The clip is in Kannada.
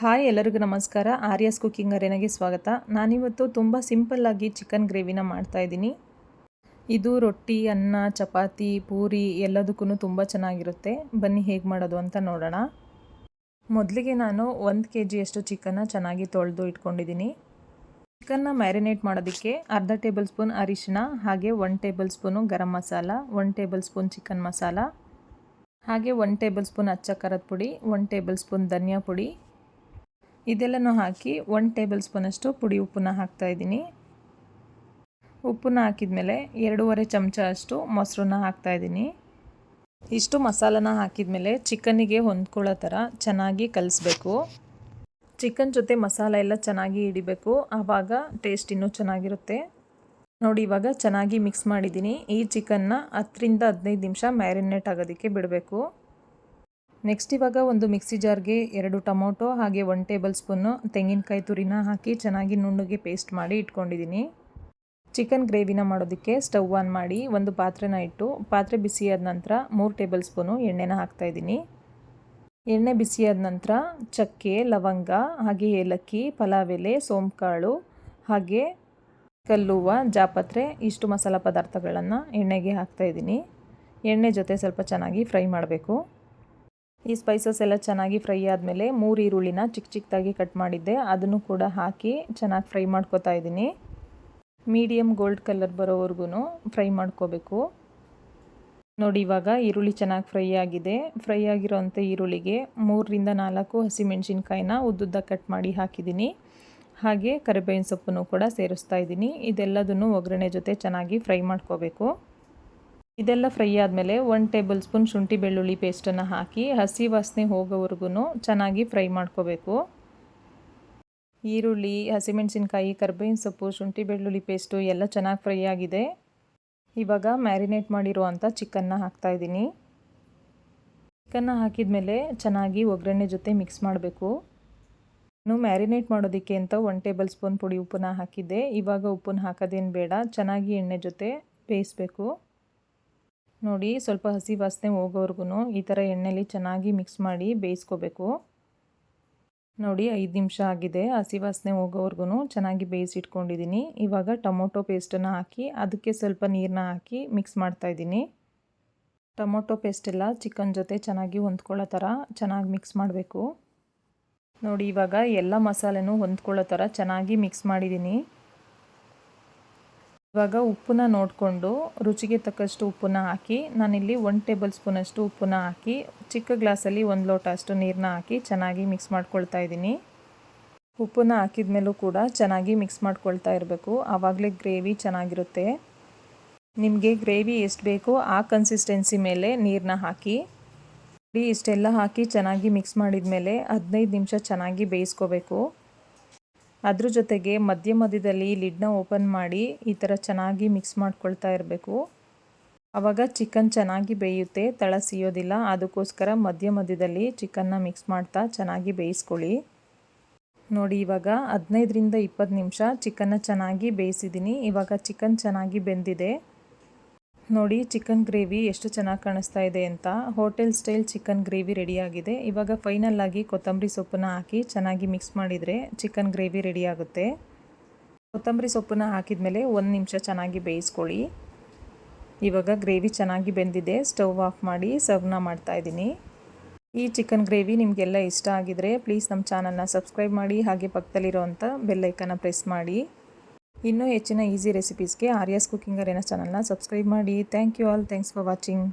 ಹಾಯ್ ಎಲ್ಲರಿಗೂ ನಮಸ್ಕಾರ. ಆರ್ಯಾಸ್ ಕುಕಿಂಗ್ ಅರೇನಾಗೆ ಸ್ವಾಗತ. ನಾನಿವತ್ತು ತುಂಬ ಸಿಂಪಲ್ಲಾಗಿ ಚಿಕನ್ ಗ್ರೇವಿನ ಮಾಡ್ತಾಯಿದ್ದೀನಿ. ಇದು ರೊಟ್ಟಿ, ಅನ್ನ, ಚಪಾತಿ, ಪೂರಿ ಎಲ್ಲದಕ್ಕೂ ತುಂಬ ಚೆನ್ನಾಗಿರುತ್ತೆ. ಬನ್ನಿ ಹೇಗೆ ಮಾಡೋದು ಅಂತ ನೋಡೋಣ. ಮೊದಲಿಗೆ ನಾನು 1 kg ಚಿಕನ್ನ ಚೆನ್ನಾಗಿ ತೊಳೆದು ಇಟ್ಕೊಂಡಿದ್ದೀನಿ. ಚಿಕನ್ನ ಮ್ಯಾರಿನೇಟ್ ಮಾಡೋದಕ್ಕೆ ಅರ್ಧ ಟೇಬಲ್ ಸ್ಪೂನ್ ಅರಿಶಿನ, ಹಾಗೆ 1 tablespoon garam masala, 1 tablespoon chicken masala, ಹಾಗೆ 1 ಟೇಬಲ್ ಸ್ಪೂನ್ ಅಚ್ಚ ಖಾರದ ಪುಡಿ, 1 ಟೇಬಲ್ ಸ್ಪೂನ್ ಧನಿಯಾ ಪುಡಿ, ಇದೆಲ್ಲನೂ ಹಾಕಿ 1 ಟೇಬಲ್ ಸ್ಪೂನಷ್ಟು ಪುಡಿ ಉಪ್ಪನ್ನ ಹಾಕ್ತಾಯಿದ್ದೀನಿ. ಉಪ್ಪನ್ನ ಹಾಕಿದ್ಮೇಲೆ 2.5 ಚಮಚ ಅಷ್ಟು ಮೊಸರನ್ನ ಹಾಕ್ತಾಯಿದ್ದೀನಿ. ಇಷ್ಟು ಮಸಾಲನ ಹಾಕಿದ್ಮೇಲೆ ಚಿಕನ್ನಿಗೆ ಹೊಂದ್ಕೊಳ್ಳೋ ಥರ ಚೆನ್ನಾಗಿ ಕಲಿಸ್ಬೇಕು. ಚಿಕನ್ ಜೊತೆ ಮಸಾಲ ಎಲ್ಲ ಚೆನ್ನಾಗಿ ಹಿಡಿಬೇಕು, ಆವಾಗ ಟೇಸ್ಟ್ ಇನ್ನೂ ಚೆನ್ನಾಗಿರುತ್ತೆ. ನೋಡಿ, ಇವಾಗ ಚೆನ್ನಾಗಿ ಮಿಕ್ಸ್ ಮಾಡಿದ್ದೀನಿ. ಈ ಚಿಕನ್ನ 10ರಿಂದ 15 ನಿಮಿಷ ಮ್ಯಾರಿನೇಟ್ ಆಗೋದಕ್ಕೆ ಬಿಡಬೇಕು. ನೆಕ್ಸ್ಟ್ ಇವಾಗ ಒಂದು ಮಿಕ್ಸಿ ಜಾರ್ಗೆ 2 ಟೊಮೊಟೊ ಹಾಗೆ 1 ಟೇಬಲ್ ಸ್ಪೂನು ತೆಂಗಿನಕಾಯಿ ತುರಿನ ಹಾಕಿ ಚೆನ್ನಾಗಿ ನುಣ್ಣಗೆ ಪೇಸ್ಟ್ ಮಾಡಿ ಇಟ್ಕೊಂಡಿದ್ದೀನಿ. ಚಿಕನ್ ಗ್ರೇವಿನ ಮಾಡೋದಕ್ಕೆ ಸ್ಟವ್ ಆನ್ ಮಾಡಿ ಒಂದು ಪಾತ್ರೆನ ಇಟ್ಟು ಪಾತ್ರೆ ಬಿಸಿಯಾದ ನಂತರ 3 ಟೇಬಲ್ ಸ್ಪೂನು ಎಣ್ಣೆನ ಹಾಕ್ತಾಯಿದ್ದೀನಿ. ಎಣ್ಣೆ ಬಿಸಿಯಾದ ನಂತರ ಚಕ್ಕೆ, ಲವಂಗ, ಹಾಗೆ ಏಲಕ್ಕಿ, ಪಲಾವ್ ಎಲೆ, ಸೋಂಪುಕಾಳು, ಹಾಗೆ ಕಲ್ಲುವ್ವ, ಜಾಪತ್ರೆ ಇಷ್ಟು ಮಸಾಲ ಪದಾರ್ಥಗಳನ್ನು ಎಣ್ಣೆಗೆ ಹಾಕ್ತಾಯಿದ್ದೀನಿ. ಎಣ್ಣೆ ಜೊತೆ ಸ್ವಲ್ಪ ಚೆನ್ನಾಗಿ ಫ್ರೈ ಮಾಡಬೇಕು. ಈ ಸ್ಪೈಸಸ್ ಎಲ್ಲ ಚೆನ್ನಾಗಿ ಫ್ರೈ ಆದಮೇಲೆ 3 ಈರುಳ್ಳಿನ ಚಿಕ್ಕ ಚಿಕ್ಕದಾಗಿ ಕಟ್ ಮಾಡಿದ್ದೆ, ಅದನ್ನು ಕೂಡ ಹಾಕಿ ಚೆನ್ನಾಗಿ ಫ್ರೈ ಮಾಡ್ಕೊತಾ ಇದ್ದೀನಿ. ಮೀಡಿಯಮ್ ಗೋಲ್ಡ್ ಕಲರ್ ಬರೋವರೆಗೂ ಫ್ರೈ ಮಾಡ್ಕೋಬೇಕು. ನೋಡಿ, ಇವಾಗ ಈರುಳ್ಳಿ ಚೆನ್ನಾಗಿ ಫ್ರೈ ಆಗಿದೆ. ಫ್ರೈ ಆಗಿರೋಂಥ ಈರುಳ್ಳಿಗೆ 3ರಿಂದ 4 ಹಸಿಮೆಣಸಿನ್ಕಾಯಿನ ಉದ್ದುದ್ದ ಕಟ್ ಮಾಡಿ ಹಾಕಿದ್ದೀನಿ. ಹಾಗೆ ಕರಿಬೇವಿನ ಸೊಪ್ಪನ್ನು ಕೂಡ ಸೇರಿಸ್ತಾ ಇದ್ದೀನಿ. ಇದೆಲ್ಲದನ್ನು ಒಗ್ಗರಣೆ ಜೊತೆ ಚೆನ್ನಾಗಿ ಫ್ರೈ ಮಾಡ್ಕೋಬೇಕು. ಇದೆಲ್ಲ ಫ್ರೈ ಆದಮೇಲೆ 1 ಟೇಬಲ್ ಸ್ಪೂನ್ ಶುಂಠಿ ಬೆಳ್ಳುಳ್ಳಿ ಪೇಸ್ಟನ್ನು ಹಾಕಿ ಹಸಿ ವಾಸನೆ ಹೋಗೋವರೆಗೂ ಚೆನ್ನಾಗಿ ಫ್ರೈ ಮಾಡ್ಕೋಬೇಕು. ಈರುಳ್ಳಿ, ಹಸಿಮೆಣಸಿನ್ಕಾಯಿ, ಕರಿಬೇವಿನ ಸೊಪ್ಪು, ಶುಂಠಿ ಬೆಳ್ಳುಳ್ಳಿ ಪೇಸ್ಟು ಎಲ್ಲ ಚೆನ್ನಾಗಿ ಫ್ರೈ ಆಗಿದೆ. ಇವಾಗ ಮ್ಯಾರಿನೇಟ್ ಮಾಡಿರುವಂಥ ಚಿಕನ್ನ ಹಾಕ್ತಾಯಿದ್ದೀನಿ. ಚಿಕನ್ನ ಹಾಕಿದ ಮೇಲೆ ಚೆನ್ನಾಗಿ ಒಗ್ಗರಣೆ ಜೊತೆ ಮಿಕ್ಸ್ ಮಾಡಬೇಕು. ನಾನು ಮ್ಯಾರಿನೇಟ್ ಮಾಡೋದಕ್ಕೆ ಅಂತ 1 ಟೇಬಲ್ ಸ್ಪೂನ್ ಪುಡಿ ಉಪ್ಪನ್ನ ಹಾಕಿದ್ದೆ. ಇವಾಗ ಉಪ್ಪನ್ನು ಹಾಕೋದೇನು ಬೇಡ, ಚೆನ್ನಾಗಿ ಎಣ್ಣೆ ಜೊತೆ ಬೇಯಿಸಬೇಕು. ನೋಡಿ, ಸ್ವಲ್ಪ ಹಸಿ ವಾಸನೆ ಹೋಗೋವರೆಗೂ ಈ ಥರ ಎಣ್ಣೆಲಿ ಚೆನ್ನಾಗಿ ಮಿಕ್ಸ್ ಮಾಡಿ ಬೇಯಿಸ್ಕೋಬೇಕು. ನೋಡಿ, 5 ನಿಮಿಷ ಆಗಿದೆ. ಹಸಿ ವಾಸನೆ ಹೋಗೋವರೆಗೂ ಚೆನ್ನಾಗಿ ಬೇಯಿಸಿಟ್ಕೊಂಡಿದ್ದೀನಿ. ಇವಾಗ ಟೊಮೊಟೊ ಪೇಸ್ಟನ್ನು ಹಾಕಿ ಅದಕ್ಕೆ ಸ್ವಲ್ಪ ನೀರನ್ನ ಹಾಕಿ ಮಿಕ್ಸ್ ಮಾಡ್ತಾಯಿದ್ದೀನಿ. ಟೊಮೊಟೊ ಪೇಸ್ಟೆಲ್ಲ ಚಿಕನ್ ಜೊತೆ ಚೆನ್ನಾಗಿ ಹೊಂದ್ಕೊಳ್ಳೋ ಥರ ಚೆನ್ನಾಗಿ ಮಿಕ್ಸ್ ಮಾಡಬೇಕು. ನೋಡಿ, ಇವಾಗ ಎಲ್ಲ ಮಸಾಲೆನೂ ಹೊಂದ್ಕೊಳ್ಳೋ ಥರ ಚೆನ್ನಾಗಿ ಮಿಕ್ಸ್ ಮಾಡಿದ್ದೀನಿ. ಇವಾಗ ಉಪ್ಪನ್ನ ನೋಡಿಕೊಂಡು ರುಚಿಗೆ ತಕ್ಕಷ್ಟು ಉಪ್ಪನ್ನ ಹಾಕಿ ನಾನಿಲ್ಲಿ 1 ಟೇಬಲ್ ಸ್ಪೂನಷ್ಟು ಉಪ್ಪನ್ನ ಹಾಕಿ ಚಿಕ್ಕ ಗ್ಲಾಸಲ್ಲಿ 1 ಲೋಟ ಅಷ್ಟು ನೀರನ್ನ ಹಾಕಿ ಚೆನ್ನಾಗಿ ಮಿಕ್ಸ್ ಮಾಡ್ಕೊಳ್ತಾ ಇದ್ದೀನಿ. ಉಪ್ಪನ್ನ ಹಾಕಿದ ಮೇಲೂ ಕೂಡ ಚೆನ್ನಾಗಿ ಮಿಕ್ಸ್ ಮಾಡ್ಕೊಳ್ತಾ ಇರಬೇಕು, ಆವಾಗಲೇ ಗ್ರೇವಿ ಚೆನ್ನಾಗಿರುತ್ತೆ. ನಿಮಗೆ ಗ್ರೇವಿ ಎಷ್ಟು ಬೇಕೋ ಆ ಕನ್ಸಿಸ್ಟೆನ್ಸಿ ಮೇಲೆ ನೀರನ್ನ ಹಾಕಿ. ಇಷ್ಟೆಲ್ಲ ಹಾಕಿ ಚೆನ್ನಾಗಿ ಮಿಕ್ಸ್ ಮಾಡಿದ ಮೇಲೆ 15 ನಿಮಿಷ ಚೆನ್ನಾಗಿ ಬೇಯಿಸ್ಕೋಬೇಕು. ಅದ್ರ ಜೊತೆಗೆ ಮಧ್ಯದಲ್ಲಿ ಲಿಡ್ನ ಓಪನ್ ಮಾಡಿ ಈ ಥರ ಚೆನ್ನಾಗಿ ಮಿಕ್ಸ್ ಮಾಡ್ಕೊಳ್ತಾ ಇರಬೇಕು. ಆವಾಗ ಚಿಕನ್ ಚೆನ್ನಾಗಿ ಬೇಯುತ್ತೆ, ತಳ ಸಿಯೋದಿಲ್ಲ. ಅದಕ್ಕೋಸ್ಕರ ಮಧ್ಯದಲ್ಲಿ ಚಿಕನ್ನ ಮಿಕ್ಸ್ ಮಾಡ್ತಾ ಚೆನ್ನಾಗಿ ಬೇಯಿಸ್ಕೊಳ್ಳಿ. ನೋಡಿ, ಇವಾಗ 15ರಿಂದ 20 ನಿಮಿಷ ಚಿಕನ್ನ ಚೆನ್ನಾಗಿ ಬೇಯಿಸಿದ್ದೀನಿ. ಇವಾಗ ಚಿಕನ್ ಚೆನ್ನಾಗಿ ಬೆಂದಿದೆ. ನೋಡಿ, ಚಿಕನ್ ಗ್ರೇವಿ ಎಷ್ಟು ಚೆನ್ನಾಗಿ ಕಾಣಿಸ್ತಾ ಇದೆ ಅಂತ. ಹೋಟೆಲ್ ಸ್ಟೈಲ್ ಚಿಕನ್ ಗ್ರೇವಿ ರೆಡಿಯಾಗಿದೆ. ಇವಾಗ ಫೈನಲ್ ಆಗಿ ಕೊತ್ತಂಬರಿ ಸೊಪ್ಪನ್ನ ಹಾಕಿ ಚೆನ್ನಾಗಿ ಮಿಕ್ಸ್ ಮಾಡಿದರೆ ಚಿಕನ್ ಗ್ರೇವಿ ರೆಡಿ ಆಗುತ್ತೆ. ಕೊತ್ತಂಬರಿ ಸೊಪ್ಪನ್ನ ಹಾಕಿದ ಮೇಲೆ 1 ನಿಮಿಷ ಚೆನ್ನಾಗಿ ಬೇಯಿಸ್ಕೊಳ್ಳಿ. ಇವಾಗ ಗ್ರೇವಿ ಚೆನ್ನಾಗಿ ಬೆಂದಿದೆ. ಸ್ಟವ್ ಆಫ್ ಮಾಡಿ ಸರ್ವ್ನ ಮಾಡ್ತಾಯಿದ್ದೀನಿ. ಈ ಚಿಕನ್ ಗ್ರೇವಿ ನಿಮಗೆಲ್ಲ ಇಷ್ಟ ಆಗಿದರೆ ಪ್ಲೀಸ್ ನಮ್ಮ ಚಾನಲ್ನ ಸಬ್ಸ್ಕ್ರೈಬ್ ಮಾಡಿ, ಹಾಗೆ ಪಕ್ಕದಲ್ಲಿರೋವಂಥ ಬೆಲ್ ಐಕನ್ನ ಪ್ರೆಸ್ ಮಾಡಿ. ಇನ್ನೂ ಹೆಚ್ಚಿನ ಈಸಿ ರೆಸಿಪೀಸ್ಗೆ ಆರ್ಯಾಸ್ ಕುಕಿಂಗ್ ಅರೇನಾ ಚಾನಲ್ನ ಸಬ್ಸ್ಕ್ರೈಬ್ ಮಾಡಿ. Thank you all. Thanks for watching.